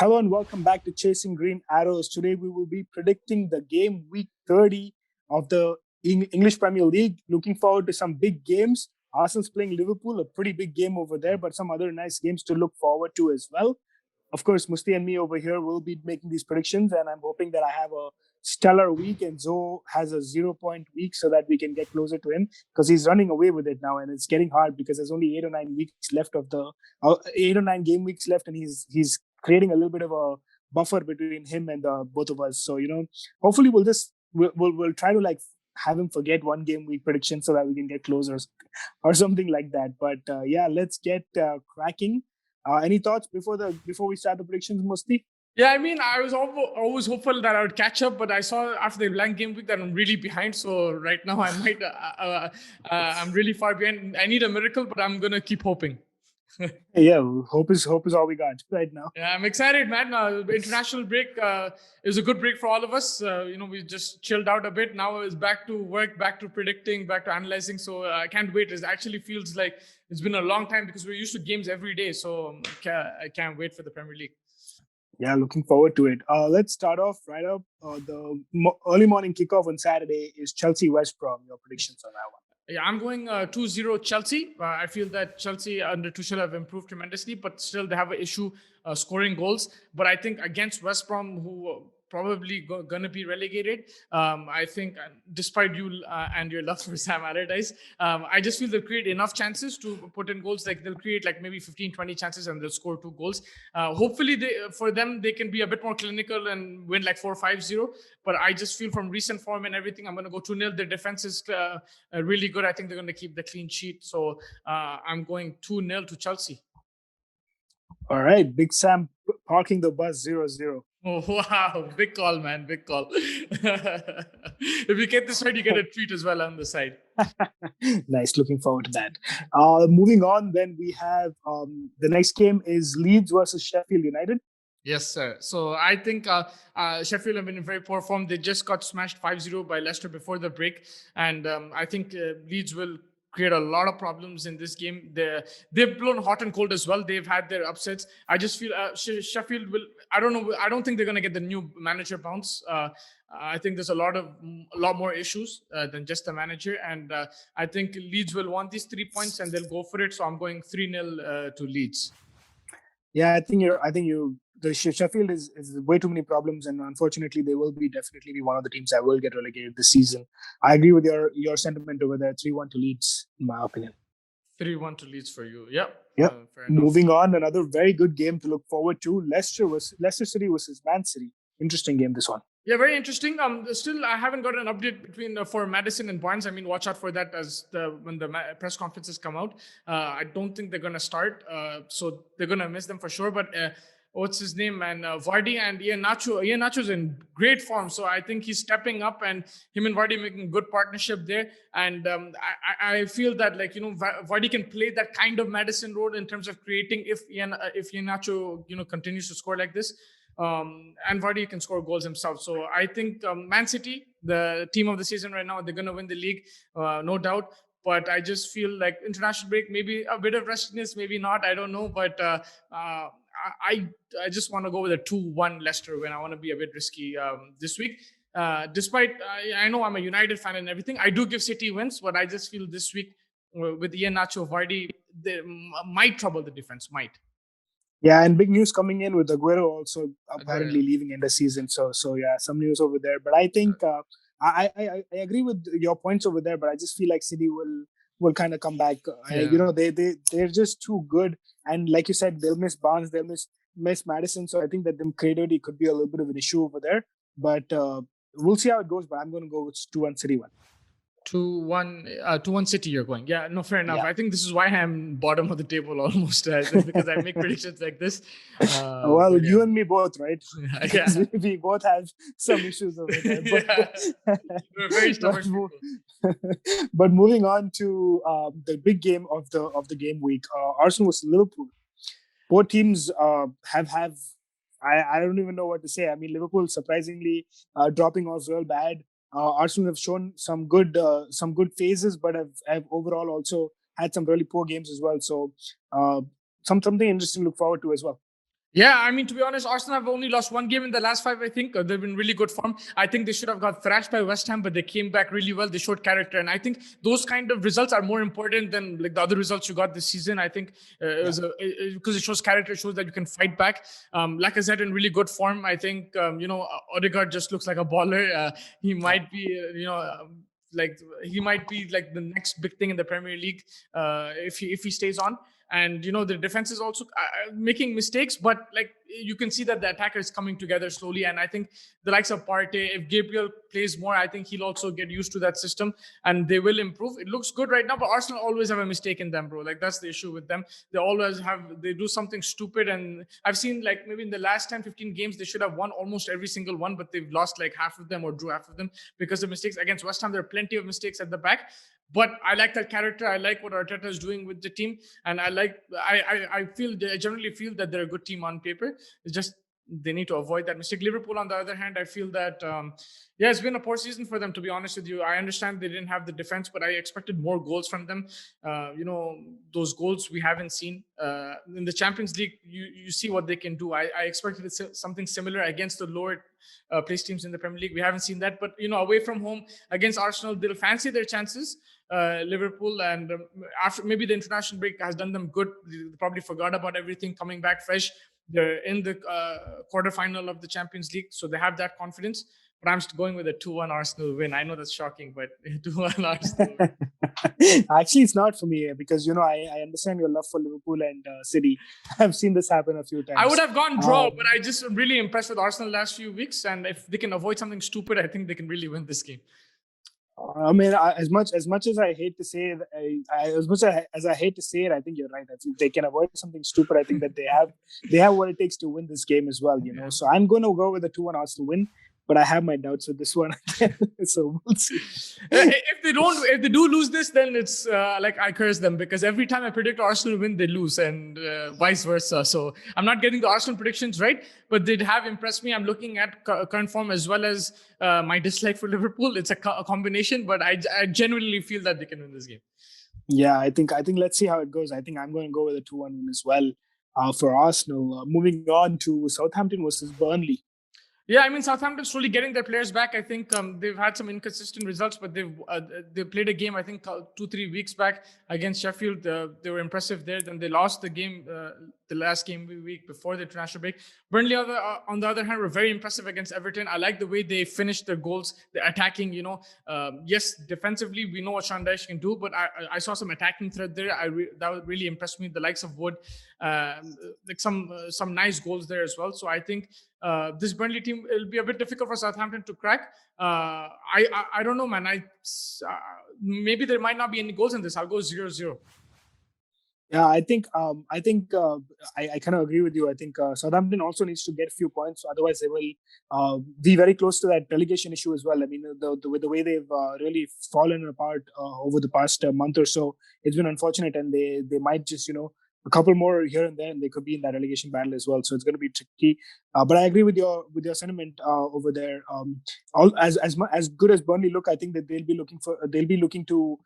Hello and welcome back to Chasing Green Arrows. Today we will be predicting the game week 30 of the English Premier League. Looking forward to some big games. Arsenal's playing Liverpool, a pretty big game over there, but some other nice games to look forward to as well. Of course, Musti and me over here will be making these predictions, and I'm hoping that I have a stellar week and Zoe has a 0 point week so that we can get closer to him because he's running away with it now, and it's getting hard because there's only 8 or 9 weeks left of the 8 or 9 game weeks left, and he's creating a little bit of a buffer between him and both of us. So hopefully we'll try to like have him forget one game week prediction so that we can get closer or something like that. But yeah, let's get cracking. Any thoughts before we start the predictions, Musti? Yeah, I mean, I was always hopeful that I would catch up, but I saw after the blank game week that I'm really behind. So right now, I might, I'm really far behind. I need a miracle, but I'm gonna keep hoping. Yeah, hope is all we got right now. Yeah, I'm excited, man. International break is a good break for all of us. We just chilled out a bit. Now it's back to work, back to predicting, back to analyzing. So I can't wait. It actually feels like it's been a long time because we're used to games every day. So I can't wait for the Premier League. Yeah, looking forward to it. Let's start off right up. The early morning kickoff on Saturday is Chelsea West Brom. Your predictions on that one? Yeah, I'm going 2-0 Chelsea. I feel that Chelsea under Tuchel have improved tremendously, but still they have an issue scoring goals. But I think against West Brom, who probably going to be relegated, I think despite you and your love for Sam Allardyce, I just feel they'll create enough chances to put in goals. Like they'll create like maybe 15, 20 chances and they'll score 2 goals. Hopefully for them, they can be a bit more clinical and win like 4-5-0. But I just feel from recent form and everything, I'm going to go 2-0. Their defense is really good. I think they're going to keep the clean sheet. So I'm going 2-0 to Chelsea. All right. Big Sam parking the bus 0-0. Oh, wow. Big call, man. Big call. If you get this right, you get a treat as well on the side. Nice. Looking forward to that. Moving on, then we have the next game is Leeds versus Sheffield United. Yes, sir. So I think Sheffield have been in very poor form. They just got smashed 5-0 by Leicester before the break. And I think Leeds will create a lot of problems in this game. They've blown hot and cold as well. They've had their upsets. I just feel Sheffield will. I don't know. I don't think they're going to get the new manager bounce. I think there's a lot more issues than just the manager, and I think Leeds will want these 3 points and they'll go for it. So I'm going 3-0 to Leeds. Yeah, I think the Sheffield is way too many problems, and unfortunately, they will definitely be one of the teams that will get relegated this season. I agree with your sentiment over there. 3-1 to Leeds, in my opinion. 3-1 to Leeds for you. Yep. Yep. Moving on, another very good game to look forward to: Leicester City versus Man City. Interesting game, this one. Yeah, very interesting. Still, I haven't got an update between for Maddison and Barnes. I mean, watch out for that when the press conferences come out. I don't think they're gonna start, so they're gonna miss them for sure. But what's his name, man? Vardy and Iheanacho. Iheanacho's in great form, so I think he's stepping up, and him and Vardy making good partnership there. And I feel that Vardy can play that kind of Maddison role in terms of creating if Iheanacho continues to score like this. And Vardy can score goals himself. So I think Man City, the team of the season right now, they're going to win the league, no doubt. But I just feel like international break, maybe a bit of rustiness, maybe not. I don't know. But I just want to go with a 2-1 Leicester win. I want to be a bit risky this week. Despite, I know I'm a United fan and everything, I do give City wins. But I just feel this week with Iheanacho, Vardy, they might trouble the defense, might. Yeah, and big news coming in with Aguero also apparently leaving in the season. So yeah, some news over there. But I think I agree with your points over there. But I just feel like City will kind of come back. Yeah. They're just too good. And like you said, they'll miss Barnes, they'll miss Maddison. So I think that them creativity could be a little bit of an issue over there. But we'll see how it goes. But I'm going to go with 2-1 City one. 2-1 City you're going. Yeah, no, fair enough. Yeah. I think this is why I'm bottom of the table almost because I make predictions like this. You and me both, right? Yeah. We both have some issues over there. But, we're very stubborn. But moving on to the big game of the game week, Arsenal versus Liverpool. Both teams have I don't even know what to say. I mean, Liverpool surprisingly dropping off real bad. Arsenal have shown some good phases, but have overall also had some really poor games as well. So something interesting to look forward to as well. Yeah, I mean, to be honest, Arsenal have only lost one game in the last five, I think. They've been really good form. I think they should have got thrashed by West Ham, but they came back really well. They showed character. And I think those kind of results are more important than like the other results you got this season. I think because it shows character, it shows that you can fight back. Like I said, in really good form. I think, Odegaard just looks like a baller. He might be, like he might be like the next big thing in the Premier League if he stays on. And the defense is also making mistakes, but like you can see that the attacker is coming together slowly. And I think the likes of Partey, if Gabriel plays more, I think he'll also get used to that system and they will improve. It looks good right now, but Arsenal always have a mistake in them, bro. Like that's the issue with them. They do something stupid, and I've seen like maybe in the last 10-15 games they should have won almost every single one, but they've lost like half of them or drew half of them because of mistakes. Against West Ham there are plenty of mistakes at the back, but I like that character. I like what Arteta is doing with the team, and I generally feel that they're a good team on paper. It's just they need to avoid that mistake. Liverpool, on the other hand, I feel that it's been a poor season for them. To be honest with you, I understand they didn't have the defense, but I expected more goals from them. Those goals we haven't seen in the Champions League. You see what they can do. I expected something similar against the lower place teams in the Premier League. We haven't seen that, but away from home against Arsenal, they'll fancy their chances. Liverpool, and after maybe the international break has done them good. They probably forgot about everything, coming back fresh. They're in the quarterfinal of the Champions League, so they have that confidence. But I'm just going with a 2-1 Arsenal win. I know that's shocking, but 2-1 Arsenal win. Actually, it's not for me because I understand your love for Liverpool and City. I've seen this happen a few times. I would have gone draw, but I just really impressed with Arsenal last few weeks, and if they can avoid something stupid, I think they can really win this game. I mean, as much as I hate to say it, as I hate to say it, I think you're right. I think they can avoid something stupid. I think that they have what it takes to win this game as well. So I'm going to go with a 2-1 Arsenal win, but I have my doubts with this one. So we'll see. If they do lose this, then it's like I curse them, because every time I predict Arsenal win, they lose, and vice versa. So I'm not getting the Arsenal predictions right, but they have impressed me. I'm looking at current form as well as my dislike for Liverpool. It's a combination, but I genuinely feel that they can win this game. Yeah, I think let's see how it goes. I think I'm going to go with a 2-1 win as well for Arsenal. Moving on to Southampton versus Burnley. Yeah, I mean, Southampton's slowly getting their players back. I think they've had some inconsistent results, but they played a game, I think, 2-3 weeks back against Sheffield. They were impressive there. Then they lost the game, the last game week before the international break. Burnley, on the other hand, were very impressive against Everton. I like the way they finished their goals. They're attacking, yes, defensively, we know what Sean Dyche can do, but I saw some attacking thread there. That really impressed me. The likes of Wood, like some nice goals there as well. So I think this Burnley team, it'll be a bit difficult for Southampton to crack. I don't know, man. Maybe there might not be any goals in this. I'll go 0-0. Yeah, I think I kind of agree with you. I think Southampton also needs to get a few points, otherwise they will be very close to that relegation issue as well. I mean, the way they've really fallen apart over the past month or so, it's been unfortunate, and they might just a couple more here and there, and they could be in that relegation battle as well. So it's going to be tricky. But I agree with your sentiment over there. As good as Burnley look, I think that they'll be looking to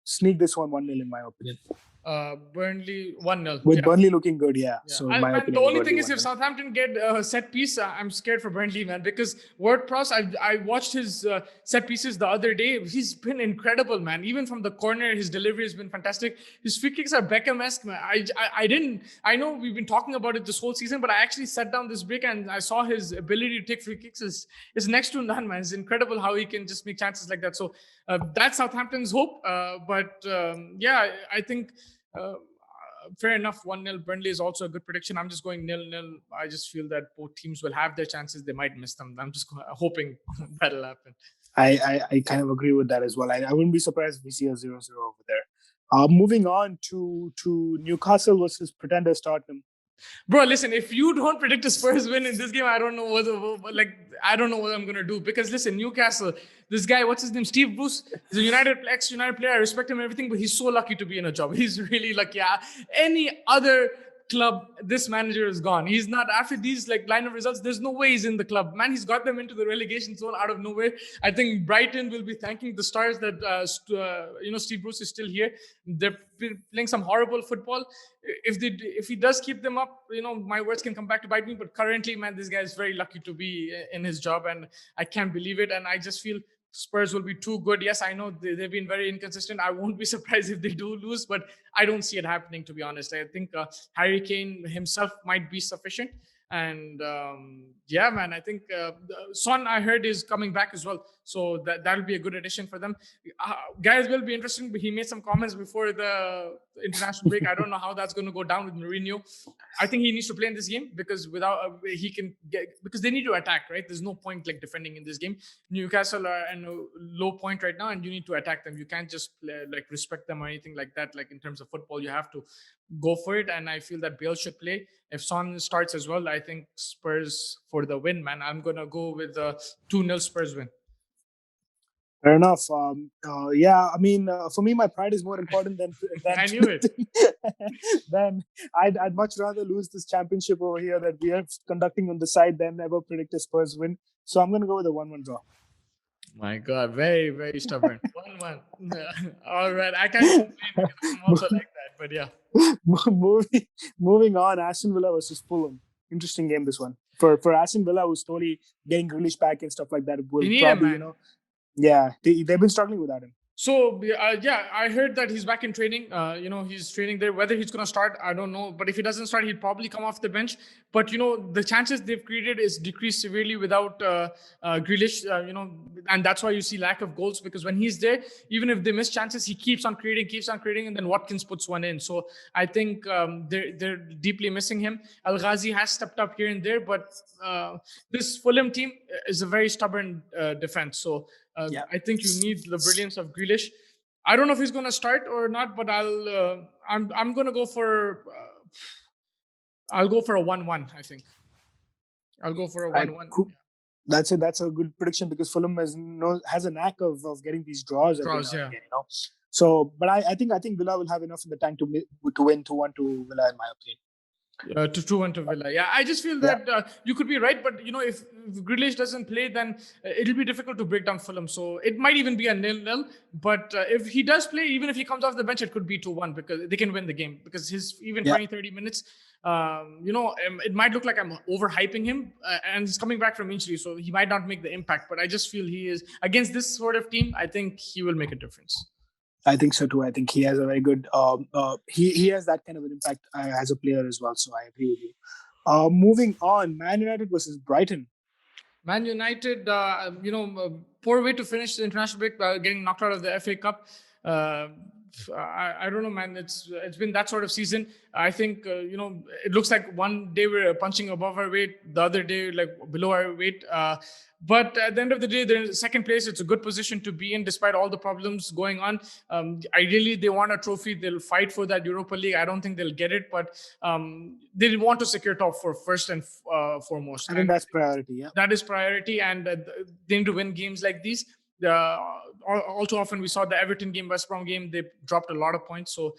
sneak this 1-0 in my opinion. Burnley 1-0 with Burnley looking good, yeah. So my opinion, the only thing is, 1-0. if Southampton get a set piece, I'm scared for Burnley, man, because Ward-Prowse, I watched his set pieces the other day. He's been incredible, man. Even from the corner, his delivery has been fantastic. His free kicks are Beckham-esque, man. I know we've been talking about it this whole season, but I actually sat down this break and I saw his ability to take free kicks is next to none, man. It's incredible how he can just make chances like that. So that's Southampton's hope. I think fair enough. 1-0. Burnley is also a good prediction. I'm just going 0-0. I just feel that both teams will have their chances. They might miss them. I'm just hoping that'll happen. I kind of agree with that as well. I wouldn't be surprised if we see a 0-0 over there. Moving on to Newcastle versus pretenders Tottenham. Bro, listen, if you don't predict a Spurs win in this game, I don't know what I'm going to do. Because listen, Newcastle, this guy, what's his name? Steve Bruce, he's a ex-United player. I respect him and everything, but he's so lucky to be in a job. He's really lucky. Yeah. Any other club, this manager is gone. He's not, after these like line of results, there's no way he's in the club. Man, he's got them into the relegation zone out of nowhere. I think Brighton will be thanking the stars that Steve Bruce is still here. They're playing some horrible football. If he does keep them up, my words can come back to bite me. But currently, man, this guy is very lucky to be in his job, and I can't believe it. And I just feel Spurs will be too good. Yes, I know they've been very inconsistent. I won't be surprised if they do lose, but I don't see it happening, to be honest. I think Harry Kane himself might be sufficient. And yeah, man, I think Son, I heard, is coming back as well. So that'll be a good addition for them. Guys, will be interesting, but he made some comments before the international break. I don't know how that's going to go down with Mourinho. I think he needs to play in this game because because they need to attack, right? There's no point like defending in this game. Newcastle are in a low point right now, and you need to attack them. You can't just respect them or anything like that. Like in terms of football, you have to go for it. And I feel that Bale should play. If Son starts as well, I think Spurs for the win, man. I'm gonna go with a 2-0 Spurs win. Fair enough. Yeah, I mean, for me, my pride is more important than I knew it. Then I'd much rather lose this championship over here that we are conducting on the side than ever predict a Spurs win. So I'm going to go with a 1-1 draw. My God, very, very stubborn. 1-1. All right, I can't complain because I'm also like that, but yeah. Moving on, Aston Villa versus Fulham. Interesting game, this one. For Aston Villa, who's slowly getting Grealish back and stuff like that, will probably, yeah, they've been struggling without him. So, yeah, I heard that he's back in training. He's training there. Whether he's going to start, I don't know. But if he doesn't start, he'll probably come off the bench. But, the chances they've created is decreased severely without Grealish, and that's why you see lack of goals. Because when he's there, even if they miss chances, he keeps on creating, and then Watkins puts one in. So I think they're deeply missing him. El Ghazi has stepped up here and there, but this Fulham team is a very stubborn defense. So I think you need the brilliance of Grealish. I don't know if he's going to start or not, but I'm going to go for I'll go for a 1-1. I think I'll go for a 1-1. Cool. That's it. That's a good prediction because Fulham has a knack of getting these draws. Yeah. Again, So, but I think Villa will have enough in the tank to win 2-1 to Villa, in my opinion. To 2-1 to Villa. Yeah, I just feel that you could be right, but if Grealish doesn't play, then it'll be difficult to break down Fulham. So it might even be a 0-0. But if he does play, even if he comes off the bench, it could be 2-1 because they can win the game. Because his 20-30 minutes, it might look like I'm overhyping him, and he's coming back from injury, so he might not make the impact. But I just feel he is against this sort of team. I think he will make a difference. I think so too. I think he has a very good. He has that kind of an impact as a player as well. So I agree with you. Moving on, Man United versus Brighton. Man United, poor way to finish the international break, getting knocked out of the FA Cup. I don't know, man. It's been that sort of season. I think it looks like one day we're punching above our weight, the other day like below our weight. But at the end of the day, they're in second place. It's a good position to be in despite all the problems going on. Ideally, they want a trophy. They'll fight for that Europa League. I don't think they'll get it, but they want to secure top four first and foremost. I think that's priority, yeah. That is priority, and they need to win games like these. All too often we saw the Everton game, West Brom game, they dropped a lot of points, so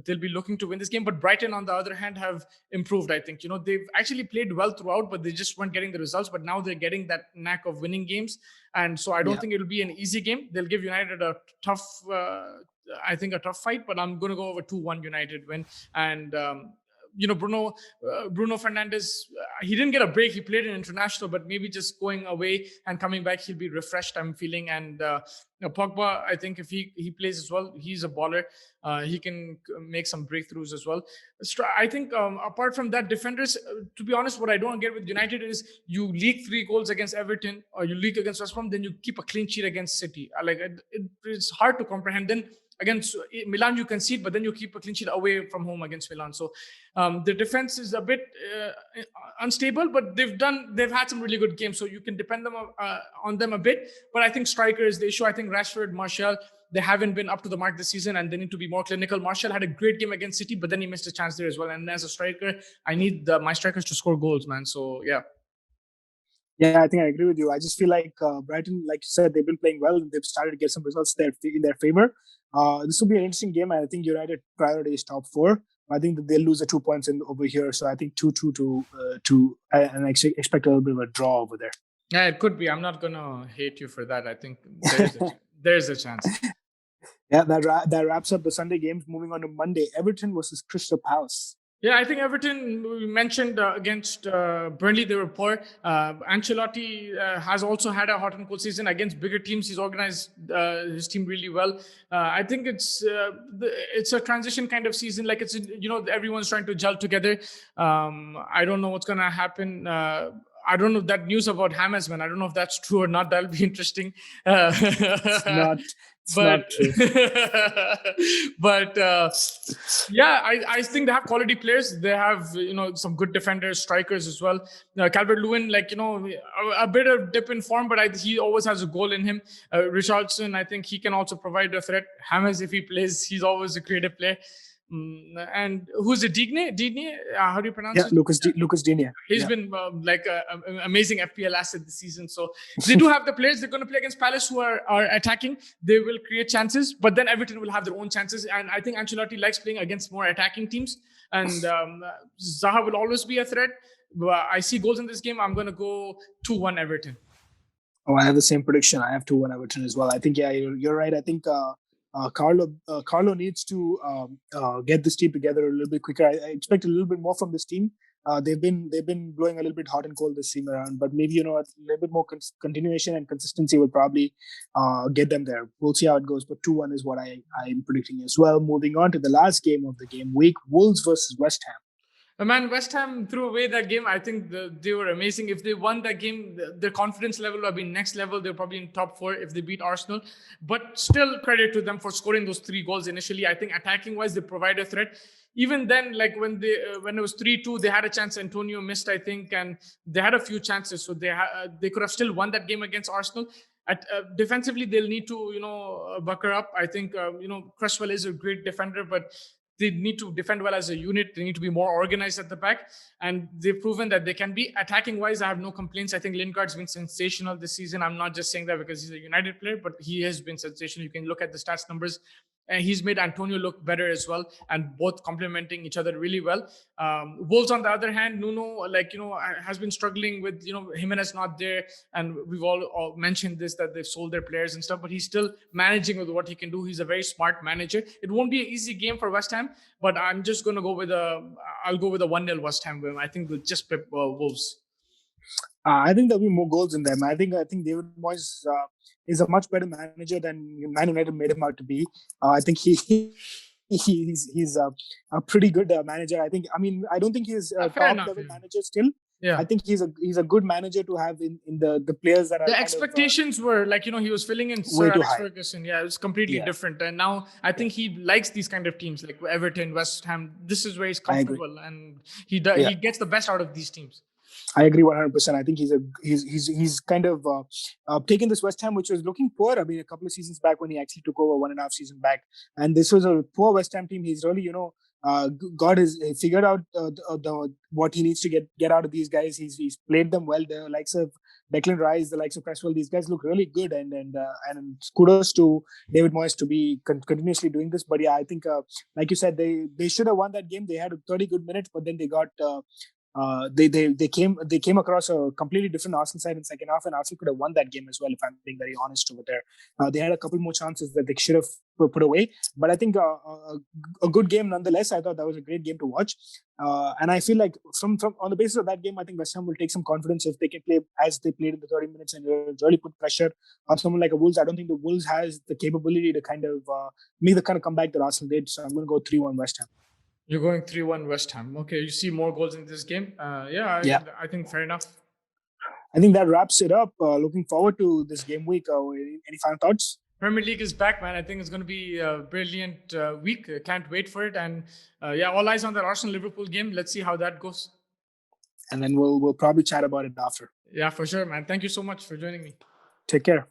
they'll be looking to win this game. But Brighton, on the other hand, have improved. I think they've actually played well throughout, but they just weren't getting the results. But now they're getting that knack of winning games, and so I don't think it'll be an easy game. They'll give United a tough fight, but I'm going to go over 2-1 United win. And Bruno Fernandes, he didn't get a break. He played in international, but maybe just going away and coming back, he'll be refreshed, I'm feeling. And Pogba, I think if he plays as well, he's a baller. He can make some breakthroughs as well. I think apart from that, defenders, to be honest, what I don't get with United is you leak 3 goals against Everton or you leak against West Brom, then you keep a clean sheet against City. It's hard to comprehend. Then against Milan, you concede, but then you keep a clean sheet away from home against Milan. So the defense is a bit unstable, but they've had some really good games. So you can depend on them a bit. But I think striker is the issue. I think Rashford, Martial, they haven't been up to the mark this season, and they need to be more clinical. Martial had a great game against City, but then he missed a chance there as well. And as a striker, I need my strikers to score goals, man. So yeah. Yeah, I think I agree with you. I just feel like Brighton, like you said, they've been playing well. They've started to get some results there in their favor. This will be an interesting game. I think United priority is top 4. I think that they'll lose the 2 points over here. So I think 2-2 and I expect a little bit of a draw over there. Yeah, it could be. I'm not gonna hate you for that. I think there's a chance. Yeah, that wraps up the Sunday games. Moving on to Monday, Everton versus Crystal Palace. Yeah, I think Everton, we mentioned against Burnley, they were poor. Ancelotti has also had a hot and cold season against bigger teams. He's organized his team really well. I think it's a transition kind of season. Like everyone's trying to gel together. I don't know what's gonna happen. I don't know that news about James, man. I don't know if that's true or not. That'll be interesting. It's not true. But yeah, I think they have quality players. They have some good defenders, strikers as well. Calvert-Lewin, a bit of dip in form, but he always has a goal in him. Richarlison, I think he can also provide a threat. James, if he plays, he's always a creative player. And who's it? Digne? How do you pronounce it? Lucas Digne. He's been an amazing FPL asset this season. So they do have the players. They're going to play against Palace who are attacking. They will create chances, but then Everton will have their own chances. And I think Ancelotti likes playing against more attacking teams. And Zaha will always be a threat. But I see goals in this game. I'm going to go 2-1 Everton. Oh, I have the same prediction. I have 2-1 Everton as well. I think, yeah, you're right. I think Carlo needs to get this team together a little bit quicker. I expect a little bit more from this team. They've been blowing a little bit hot and cold this season around, but maybe a little bit more continuation and consistency will probably get them there. We'll see how it goes, but 2-1 is what I'm predicting as well. Moving on to the last game of the game week, Wolves versus West Ham. Man, West Ham threw away that game. I think they were amazing. If they won that game, their confidence level would have been next level. They're probably in top 4 if they beat Arsenal. But still, credit to them for scoring those 3 goals initially. I think attacking-wise, they provide a threat. Even then, when it was 3-2, they had a chance. Antonio missed, I think, and they had a few chances. So they could have still won that game against Arsenal. Defensively, they'll need to bucker up. I think Cresswell is a great defender, but they need to defend well as a unit. They need to be more organized at the back. And they've proven that they can be. Attacking-wise, I have no complaints. I think Lingard's been sensational this season. I'm not just saying that because he's a United player, but he has been sensational. You can look at the stats numbers. And he's made Antonio look better as well, and both complementing each other really well. Wolves, on the other hand, Nuno, has been struggling with, Jimenez not there. And we've all mentioned this, that they've sold their players and stuff, but he's still managing with what he can do. He's a very smart manager. It won't be an easy game for West Ham, but I'm just going to go with I'll go with a 1-0 West Ham win. I think they'll just pip Wolves. I think there'll be more goals in them. I think David Moyes is a much better manager than Man United made him out to be. I think he's a pretty good manager. I don't think he's a top level manager still. Yeah, I think he's a good manager to have in the players that are. The expectations were he was filling in Sir Alex Ferguson. Yeah, it was completely different. And now I think he likes these kind of teams like Everton, West Ham. This is where he's comfortable, and he gets the best out of these teams. I agree 100%. I think he's kind of taken this West Ham, which was looking poor. I mean, a couple of seasons back when he actually took over, 1.5 seasons back, and this was a poor West Ham team. He's really figured out what he needs to get out of these guys. He's played them well. The likes of Declan Rice, the likes of Cresswell, these guys look really good, and kudos to David Moyes to be continuously doing this. But yeah, I think like you said, they should have won that game. They had 30 good minutes, but then they got. They came across a completely different Arsenal side in second half, and Arsenal could have won that game as well. If I'm being very honest over there, they had a couple more chances that they should have put away. But I think a good game nonetheless. I thought that was a great game to watch, and I feel like from on the basis of that game, I think West Ham will take some confidence if they can play as they played in the 30 minutes and really put pressure on someone like a Wolves. I don't think the Wolves has the capability to kind of make the kind of comeback that Arsenal did. So I'm going to go 3-1 West Ham. You're going 3-1 West Ham. Okay, you see more goals in this game. I think fair enough. I think that wraps it up. Looking forward to this game week. Any final thoughts? Premier League is back, man. I think it's going to be a brilliant week. Can't wait for it. And all eyes on that Arsenal-Liverpool game. Let's see how that goes. And then we'll probably chat about it after. Yeah, for sure, man. Thank you so much for joining me. Take care.